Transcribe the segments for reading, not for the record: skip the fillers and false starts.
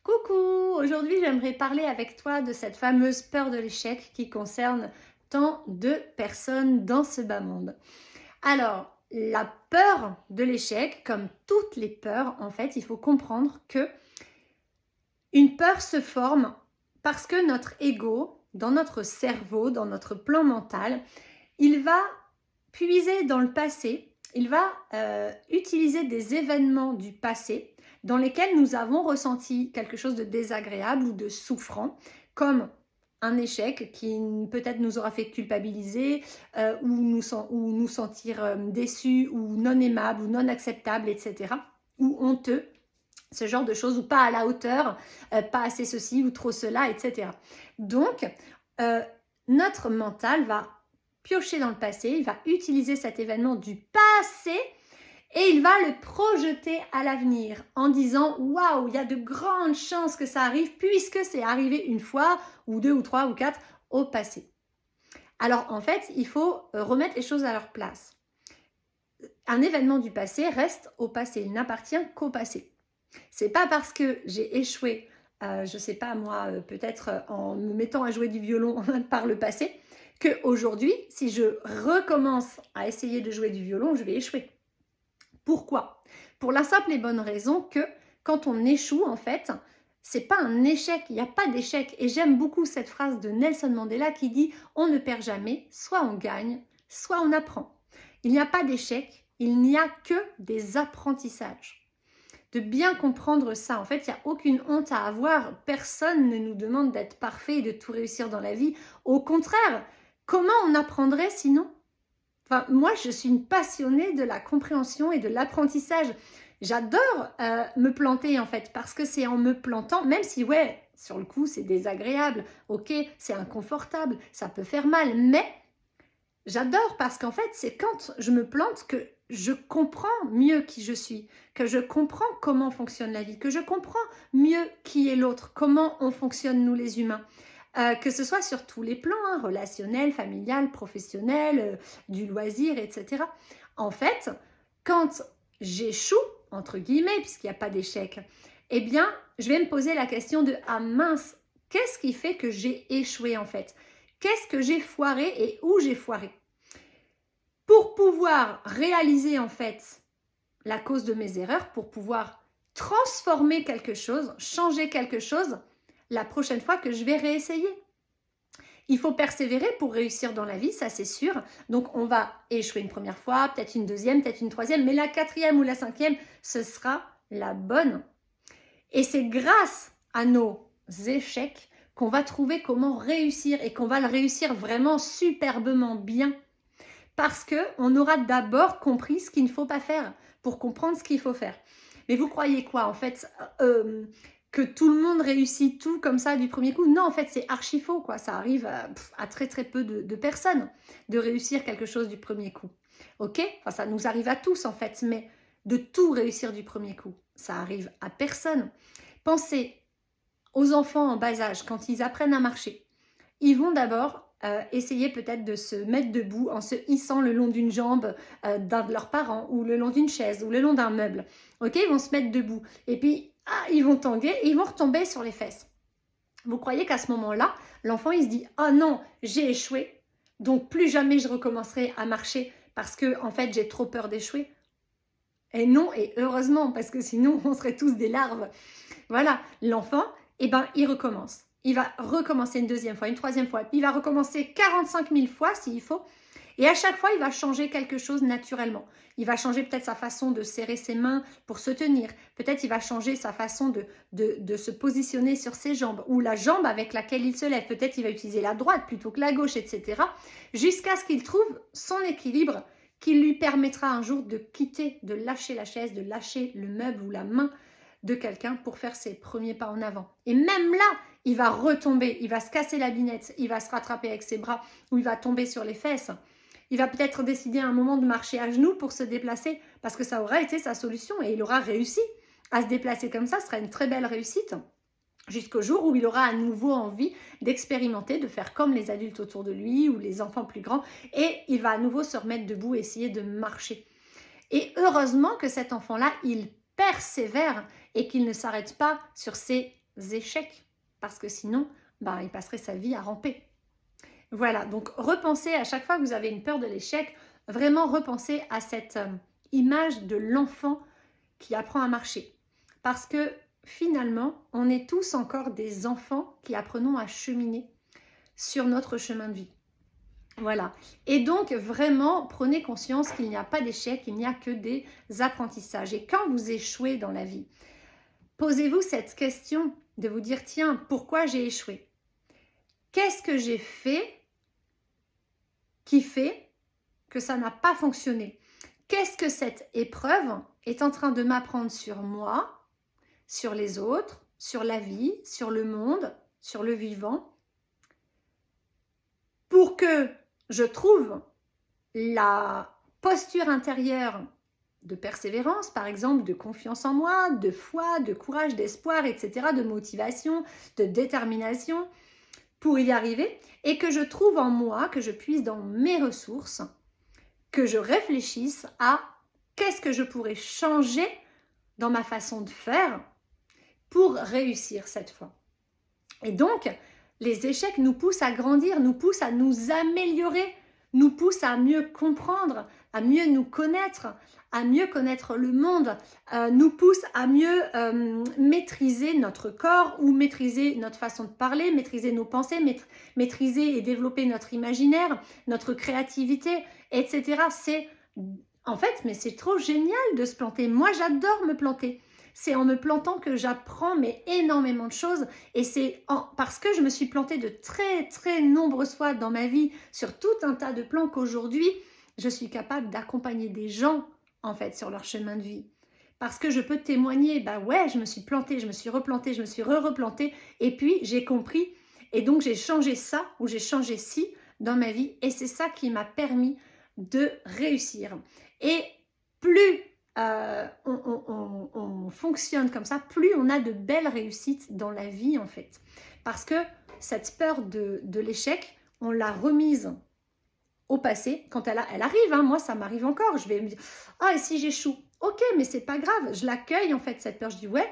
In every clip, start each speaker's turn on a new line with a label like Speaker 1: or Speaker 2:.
Speaker 1: Coucou! Aujourd'hui, j'aimerais parler avec toi de cette fameuse peur de l'échec qui concerne tant de personnes dans ce bas monde. Alors, la peur de l'échec, comme toutes les peurs, en fait, il faut comprendre que une peur se forme parce que notre ego, dans notre cerveau, dans notre plan mental, il va puiser dans le passé, il va utiliser des événements du passé dans lesquels nous avons ressenti quelque chose de désagréable ou de souffrant, comme un échec qui peut-être nous aura fait culpabiliser ou nous sentir déçus ou non aimables ou non acceptables, etc. Ou honteux, ce genre de choses, ou pas à la hauteur, pas assez ceci ou trop cela, etc. Donc, notre mental va piocher dans le passé, il va utiliser cet événement du passé et il va le projeter à l'avenir en disant « Waouh, il y a de grandes chances que ça arrive puisque c'est arrivé une fois ou deux ou trois ou quatre au passé. » Alors en fait, il faut remettre les choses à leur place. Un événement du passé reste au passé, il n'appartient qu'au passé. C'est pas parce que j'ai échoué, je sais pas moi, peut-être en me mettant à jouer du violon par le passé, qu'aujourd'hui, si je recommence à essayer de jouer du violon, je vais échouer. Pourquoi? Pour la simple et bonne raison que quand on échoue, en fait, c'est pas un échec, il n'y a pas d'échec. Et j'aime beaucoup cette phrase de Nelson Mandela qui dit « On ne perd jamais, soit on gagne, soit on apprend ». Il n'y a pas d'échec, il n'y a que des apprentissages. De bien comprendre ça, en fait, il n'y a aucune honte à avoir. Personne ne nous demande d'être parfait et de tout réussir dans la vie. Au contraire, comment on apprendrait sinon? Enfin, moi, je suis une passionnée de la compréhension et de l'apprentissage. J'adore me planter, en fait, parce que c'est en me plantant, même si, ouais, sur le coup, c'est désagréable, ok, c'est inconfortable, ça peut faire mal, mais j'adore parce qu'en fait, c'est quand je me plante que je comprends mieux qui je suis, que je comprends comment fonctionne la vie, que je comprends mieux qui est l'autre, comment on fonctionne nous les humains. Que ce soit sur tous les plans, hein, relationnel, familial, professionnel, du loisir, etc. En fait, quand j'échoue, entre guillemets, puisqu'il n'y a pas d'échec, eh bien, je vais me poser la question de « Ah mince, qu'est-ce qui fait que j'ai échoué en fait? Qu'est-ce que j'ai foiré et où j'ai foiré ?» Pour pouvoir réaliser en fait la cause de mes erreurs, pour pouvoir transformer quelque chose, changer quelque chose, la prochaine fois que je vais réessayer. Il faut persévérer pour réussir dans la vie, ça c'est sûr. Donc on va échouer une première fois, peut-être une deuxième, peut-être une troisième, mais la quatrième ou la cinquième, ce sera la bonne. Et c'est grâce à nos échecs qu'on va trouver comment réussir et qu'on va le réussir vraiment superbement bien. Parce qu'on aura d'abord compris ce qu'il ne faut pas faire pour comprendre ce qu'il faut faire. Mais vous croyez quoi en fait que tout le monde réussit tout comme ça du premier coup? Non, en fait, c'est archi faux, quoi. Ça arrive à très très peu de personnes de réussir quelque chose du premier coup. Ok? Enfin, ça nous arrive à tous, en fait, mais de tout réussir du premier coup, ça arrive à personne. Pensez aux enfants en bas âge, quand ils apprennent à marcher. Ils vont d'abord essayer peut-être de se mettre debout en se hissant le long d'une jambe d'un de leurs parents ou le long d'une chaise ou le long d'un meuble. Ok, ils vont se mettre debout et puis ils vont tanguer et ils vont retomber sur les fesses. Vous croyez qu'à ce moment-là, l'enfant il se dit « Ah non, j'ai échoué, donc plus jamais je recommencerai à marcher parce que en fait j'ai trop peur d'échouer ». Et non, et heureusement, parce que sinon on serait tous des larves. Voilà, l'enfant, eh ben, il recommence. Il va recommencer une deuxième fois, une troisième fois, puis il va recommencer 45 000 fois s'il faut. Et à chaque fois, il va changer quelque chose naturellement. Il va changer peut-être sa façon de serrer ses mains pour se tenir. Peut-être il va changer sa façon de se positionner sur ses jambes ou la jambe avec laquelle il se lève. Peut-être il va utiliser la droite plutôt que la gauche, etc. Jusqu'à ce qu'il trouve son équilibre qui lui permettra un jour de quitter, de lâcher la chaise, de lâcher le meuble ou la main de quelqu'un pour faire ses premiers pas en avant. Et même là, il va retomber, il va se casser la binette, il va se rattraper avec ses bras ou il va tomber sur les fesses. Il va peut-être décider à un moment de marcher à genoux pour se déplacer parce que ça aura été sa solution et il aura réussi à se déplacer comme ça. Ce sera une très belle réussite jusqu'au jour où il aura à nouveau envie d'expérimenter, de faire comme les adultes autour de lui ou les enfants plus grands et il va à nouveau se remettre debout et essayer de marcher. Et heureusement que cet enfant-là, il persévère et qu'il ne s'arrête pas sur ses échecs, parce que sinon, il passerait sa vie à ramper. Voilà, donc repensez à chaque fois que vous avez une peur de l'échec, vraiment repensez à cette image de l'enfant qui apprend à marcher. Parce que finalement, on est tous encore des enfants qui apprenons à cheminer sur notre chemin de vie. Voilà. Et donc, vraiment, prenez conscience qu'il n'y a pas d'échec, il n'y a que des apprentissages. Et quand vous échouez dans la vie, posez-vous cette question de vous dire, tiens, pourquoi j'ai échoué? Qu'est-ce que j'ai fait qui fait que ça n'a pas fonctionné? Qu'est-ce que cette épreuve est en train de m'apprendre sur moi, sur les autres, sur la vie, sur le monde, sur le vivant, pour que je trouve la posture intérieure de persévérance, par exemple, de confiance en moi, de foi, de courage, d'espoir, etc., de motivation, de détermination pour y arriver, et que je trouve en moi, que je puisse dans mes ressources, que je réfléchisse à qu'est-ce que je pourrais changer dans ma façon de faire pour réussir cette fois. Et donc, les échecs nous poussent à grandir, nous poussent à nous améliorer, nous poussent à mieux comprendre, à mieux nous connaître, à mieux connaître le monde, nous poussent à mieux maîtriser notre corps ou maîtriser notre façon de parler, maîtriser nos pensées, maîtriser et développer notre imaginaire, notre créativité, etc. Mais c'est trop génial de se planter. Moi, j'adore me planter. C'est en me plantant que j'apprends énormément de choses, et c'est parce que je me suis plantée de très très nombreuses fois dans ma vie sur tout un tas de plans qu'aujourd'hui je suis capable d'accompagner des gens en fait sur leur chemin de vie, parce que je peux témoigner, ouais, je me suis plantée, je me suis replantée, je me suis replantée, et puis j'ai compris, et donc j'ai changé ça ou j'ai changé ci dans ma vie, et c'est ça qui m'a permis de réussir. Et plus on fonctionne comme ça, plus on a de belles réussites dans la vie en fait. Parce que cette peur de l'échec, on l'a remise au passé quand elle arrive. Moi, ça m'arrive encore. Je vais me dire, et si j'échoue? Ok, mais c'est pas grave. Je l'accueille en fait, cette peur. Je dis, ouais,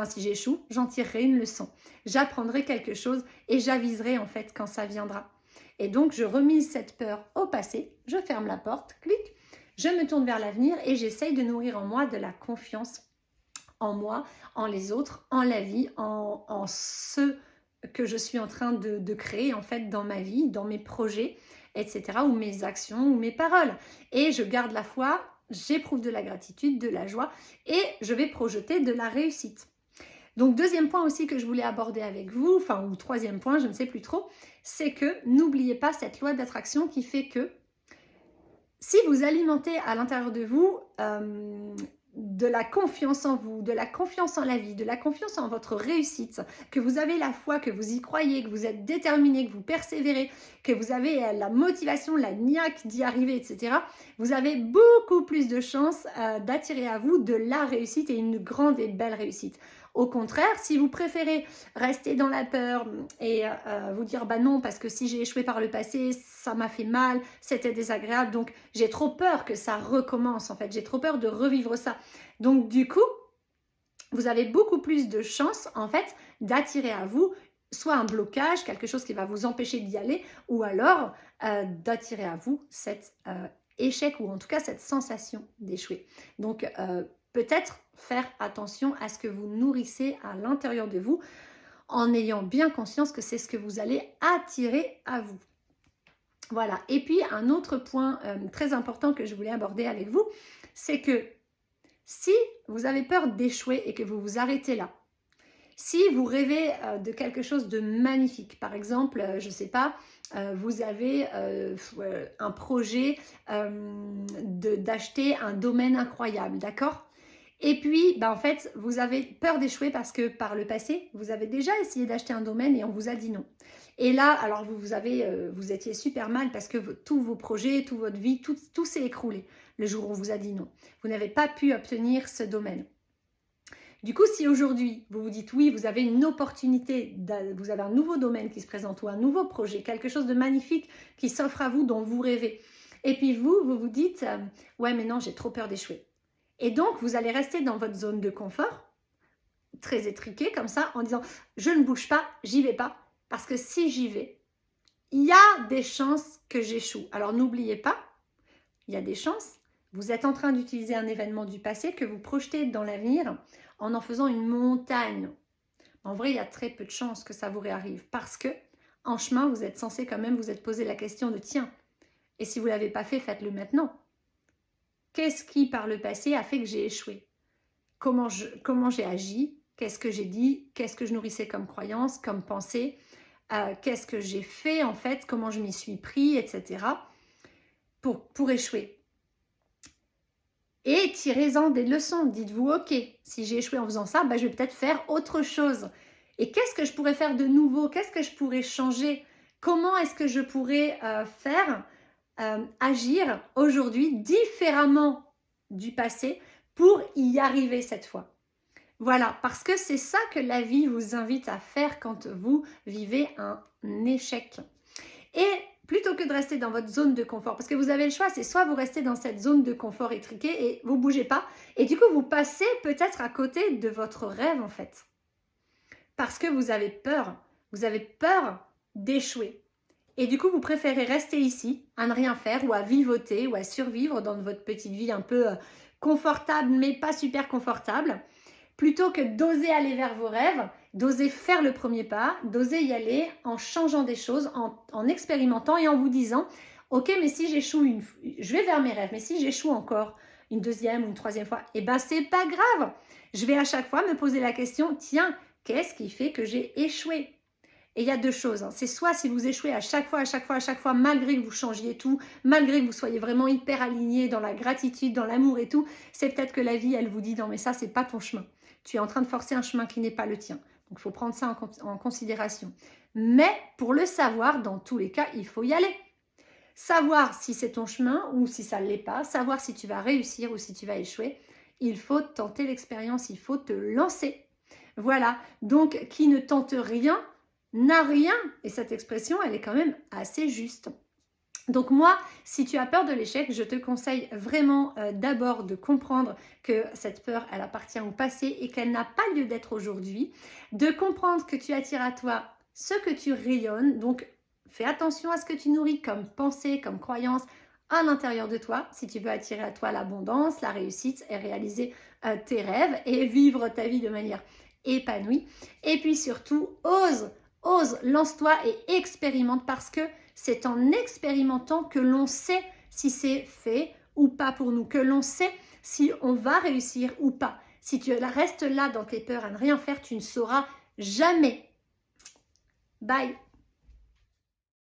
Speaker 1: si j'échoue, j'en tirerai une leçon. J'apprendrai quelque chose et j'aviserai en fait quand ça viendra. Et donc, je remise cette peur au passé. Je ferme la porte, clic. Je me tourne vers l'avenir et j'essaye de nourrir en moi de la confiance en moi, en les autres, en la vie, en ce que je suis en train de créer en fait dans ma vie, dans mes projets, etc. ou mes actions ou mes paroles. Et je garde la foi, j'éprouve de la gratitude, de la joie et je vais projeter de la réussite. Donc, deuxième point aussi que je voulais aborder avec vous, ou troisième point, je ne sais plus trop, c'est que n'oubliez pas cette loi d'attraction qui fait que si vous alimentez à l'intérieur de vous de la confiance en vous, de la confiance en la vie, de la confiance en votre réussite, que vous avez la foi, que vous y croyez, que vous êtes déterminé, que vous persévérez, que vous avez la motivation, la niaque d'y arriver, etc., vous avez beaucoup plus de chances d'attirer à vous de la réussite et une grande et belle réussite. Au contraire, si vous préférez rester dans la peur et vous dire non, parce que si j'ai échoué par le passé, ça m'a fait mal, c'était désagréable, donc j'ai trop peur que ça recommence en fait, j'ai trop peur de revivre ça. Donc du coup, vous avez beaucoup plus de chances en fait d'attirer à vous soit un blocage, quelque chose qui va vous empêcher d'y aller, ou alors d'attirer à vous cet échec ou en tout cas cette sensation d'échouer. Donc peut-être faire attention à ce que vous nourrissez à l'intérieur de vous en ayant bien conscience que c'est ce que vous allez attirer à vous. Voilà. Et puis, un autre point très important que je voulais aborder avec vous, c'est que si vous avez peur d'échouer et que vous vous arrêtez là, si vous rêvez de quelque chose de magnifique, par exemple, je ne sais pas, vous avez un projet d'acheter un domaine incroyable, d'accord ? Et puis, en fait, vous avez peur d'échouer parce que par le passé, vous avez déjà essayé d'acheter un domaine et on vous a dit non. Et là, alors vous étiez super mal parce que tous vos projets, toute votre vie, tout s'est écroulé le jour où on vous a dit non. Vous n'avez pas pu obtenir ce domaine. Du coup, si aujourd'hui, vous vous dites oui, vous avez une opportunité, vous avez un nouveau domaine qui se présente ou un nouveau projet, quelque chose de magnifique qui s'offre à vous, dont vous rêvez. Et puis vous vous dites, ouais, mais non, j'ai trop peur d'échouer. Et donc, vous allez rester dans votre zone de confort, très étriqué comme ça en disant je ne bouge pas, j'y vais pas parce que si j'y vais, il y a des chances que j'échoue. Alors n'oubliez pas, il y a des chances. Vous êtes en train d'utiliser un événement du passé que vous projetez dans l'avenir en faisant une montagne. En vrai, il y a très peu de chances que ça vous réarrive parce que en chemin, vous êtes censé quand même vous être posé la question de tiens, et si vous ne l'avez pas fait, faites-le maintenant. Qu'est-ce qui, par le passé, a fait que j'ai échoué? Comment j'ai agi? Qu'est-ce que j'ai dit? Qu'est-ce que je nourrissais comme croyance, comme pensée? Qu'est-ce que j'ai fait en fait? Comment je m'y suis pris, etc. pour échouer. Et tirez-en des leçons. Dites-vous, ok, si j'ai échoué en faisant ça, je vais peut-être faire autre chose. Et qu'est-ce que je pourrais faire de nouveau? Qu'est-ce que je pourrais changer? Comment est-ce que je pourrais agir aujourd'hui différemment du passé pour y arriver cette fois? Voilà, parce que c'est ça que la vie vous invite à faire quand vous vivez un échec. Et plutôt que de rester dans votre zone de confort, parce que vous avez le choix, c'est soit vous restez dans cette zone de confort étriquée et vous ne bougez pas, et du coup vous passez peut-être à côté de votre rêve en fait. Parce que vous avez peur d'échouer. Et du coup, vous préférez rester ici, à ne rien faire, ou à vivoter, ou à survivre dans votre petite vie un peu confortable, mais pas super confortable, plutôt que d'oser aller vers vos rêves, d'oser faire le premier pas, d'oser y aller en changeant des choses, en expérimentant et en vous disant « Ok, mais si j'échoue je vais vers mes rêves, mais si j'échoue encore une deuxième ou une troisième fois, eh ben c'est pas grave. Je vais à chaque fois me poser la question « Tiens, qu'est-ce qui fait que j'ai échoué ?» Et il y a deux choses, c'est soit si vous échouez à chaque fois, malgré que vous changiez tout, malgré que vous soyez vraiment hyper aligné dans la gratitude, dans l'amour et tout, c'est peut-être que la vie, elle vous dit non mais ça, c'est pas ton chemin. Tu es en train de forcer un chemin qui n'est pas le tien. Donc, il faut prendre ça en considération. Mais pour le savoir, dans tous les cas, il faut y aller. Savoir si c'est ton chemin ou si ça ne l'est pas, savoir si tu vas réussir ou si tu vas échouer, il faut tenter l'expérience, il faut te lancer. Voilà, donc qui ne tente rien, n'a rien. Et cette expression, elle est quand même assez juste. Donc moi, si tu as peur de l'échec, je te conseille vraiment d'abord de comprendre que cette peur, elle appartient au passé et qu'elle n'a pas lieu d'être aujourd'hui. De comprendre que tu attires à toi ce que tu rayonnes. Donc, fais attention à ce que tu nourris comme pensée, comme croyance à l'intérieur de toi. Si tu veux attirer à toi l'abondance, la réussite et réaliser tes rêves et vivre ta vie de manière épanouie. Et puis surtout, ose, lance-toi et expérimente parce que c'est en expérimentant que l'on sait si c'est fait ou pas pour nous, que l'on sait si on va réussir ou pas. Si tu restes là dans tes peurs à ne rien faire, tu ne sauras jamais. Bye!